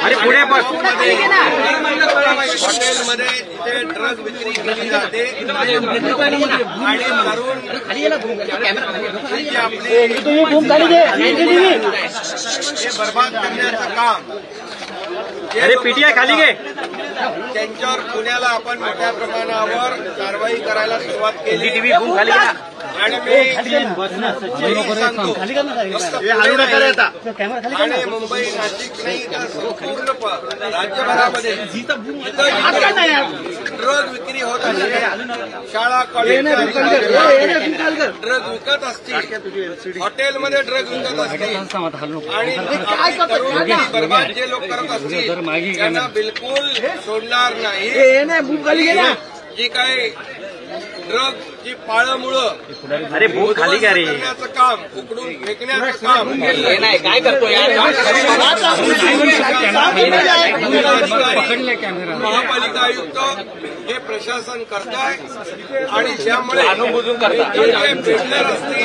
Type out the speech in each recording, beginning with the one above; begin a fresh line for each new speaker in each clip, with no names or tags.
अरे पुढे
हॉटेलमध्ये जिथे ड्रग विक्री केली जाते आणि हे बर्बाद करण्याचं काम,
अरे पीटीआय खाली घे,
त्यांच्यावर पुण्याला आपण मोठ्या प्रमाणावर कारवाई करायला सुरुवात केली आणि मी सांगतो आणि मुंबई नाशिक नाही तर संपूर्ण राज्यभरामध्ये ड्रग विक्री होत असते, शाळा कॉलेज ड्रग विकत असतील, हॉटेलमध्ये ड्रग विकत असतील आणि बर्बाद जे लोक करत असतील त्यांना बिलकुल सोडणार नाही। जी काय ड्रग ची पाळमुळं
अरे भूक खाली का रे
करण्याचं काम, उकडून फेकण्याचं काम
नाही काय करतो
महापालिका आयुक्त हे प्रशासन करताय आणि त्यामुळे बिल्डर असतील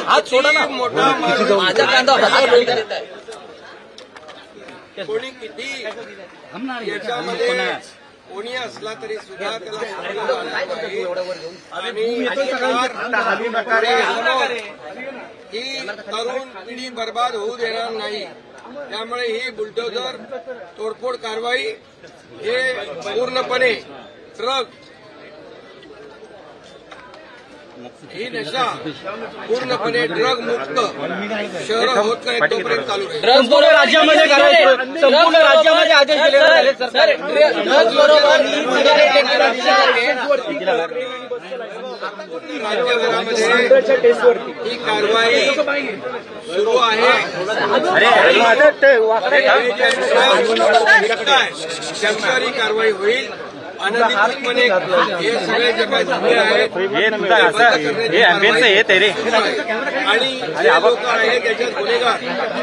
हात सोडा मोठा माझा कांदा कोणी किती याच्यामध्ये कोणी असला तरी सुद्धा त्याला ही तरुण पिढी बर्बाद होऊ देणार नाही। त्यामुळे ही बुलडोझर तोडफोड कारवाई हे पूर्णपणे ड्रग ही नशा पूर्णपणे ड्रग मुक्त शहर होत नाही तोपर्यंत चालू आहे।
ड्रग्स बरोबर राज्यामध्ये करायचं, संपूर्ण राज्यामध्ये आदेश दिले झाले सरकार। ड्रग्स बरोबर
राज्यभरामध्ये ही कारवाई सुरू आहे। त्यांच्यावर ही कारवाई होईल। अनधिकृतपणे हे सगळे जे काही धंदे आहेत
हे अँबियन्स हे तेरे
आणि जे लोक आहेत त्याच्यात गुन्हेगार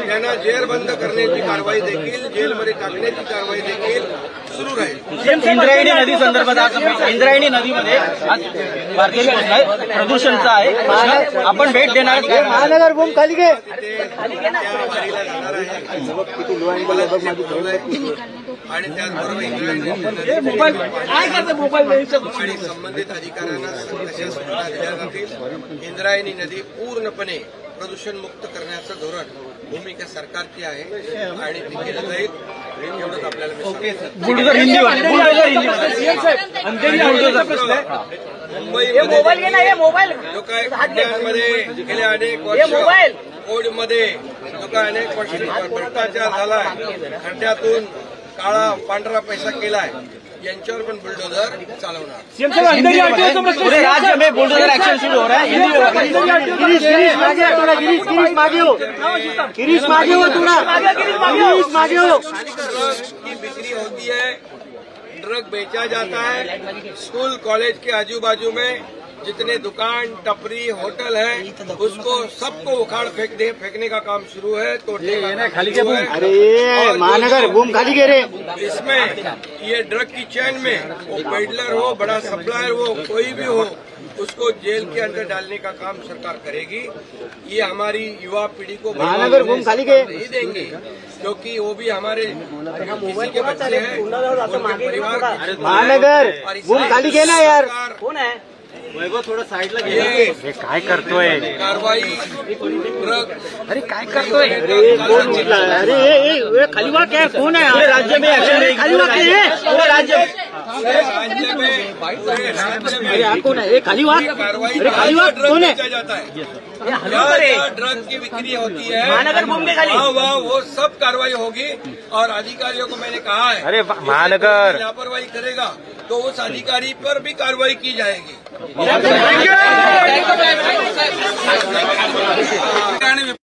त्यांना जेल बंद करण्याची कारवाई देखील, जेलमध्ये टाकण्याची कारवाई देखील सुरू राहील।
इंद्रायणी नदी संदर्भात आज इंद्रायणी नदीमध्ये आज भारतीय घोषणा आहे, प्रदूषणचा आहे, आपण भेट देणार महानगर भूम खाली घे
आणि त्याचबरोबर आणि संबंधित अधिकाऱ्यांना तशा सूचना दिल्या जातील। इंद्रायणी नदी पूर्णपणे प्रदूषण मुक्त करण्याचं धोरण भूमिका सरकारची आहे आणि ती केलं जाईल एवढंच आपल्याला मुंबईमध्ये जो काय खड्ड्यांमध्ये गेल्या अनेक वर्ष कोडमध्ये जो काय अनेक वर्ष भ्रष्टाचार झालाय, खड्ड्यातून काळा पांढरा पैसा केलाय, यांच्यावर पण बुलडोजर चालवणार।
पूरे राज्य में बुलडोजर एक्शन शुरू हो रहा है।
ड्रग की बिक्री होती है, ड्रग बेचा जाता है। स्कूल कॉलेज के आजू बाजू में जितने दुकान टपरी होटल है उसको सबको उखाड़ फेंकने का काम शुरू है, तोड़ने का काम शुरू है।
अरे महानगर भूम खाली घे रे।
इसमें ये ड्रग की चेन में वो पेडलर हो, बड़ा सप्लायर हो, कोई भी हो, उसको जेल के अंदर डालने का काम सरकार करेगी। ये हमारी युवा पीढ़ी को
महानगर भूम खाली घे
नहीं देंगे, क्योंकि वो भी हमारे किसी के बच्चे हैं, उनके परिवार।
महानगर भूम खाली घे ना यार,
कौन है
वैभव थोडं साईडला घे। काय करतोय
कारवाई ड्रग,
अरे काय करतोय, अरे खाली वाक है, कौन है पूरे राज्य में एक्शन नहीं, खाली वाक है पूरे राज्य में, अरे कौन है खाली वाक, अरे खाली वाक कौन है
जाता है, ड्रग की बिक्री होती है
महानगर भूम के खाली,
वहाँ वो सब कार्रवाई होगी। और अधिकारियों को मैंने कहा है,
अरे महानगर
लापरवाही करेगा तो उस अधिकारी पर भी कार्रवाई की जाएगी।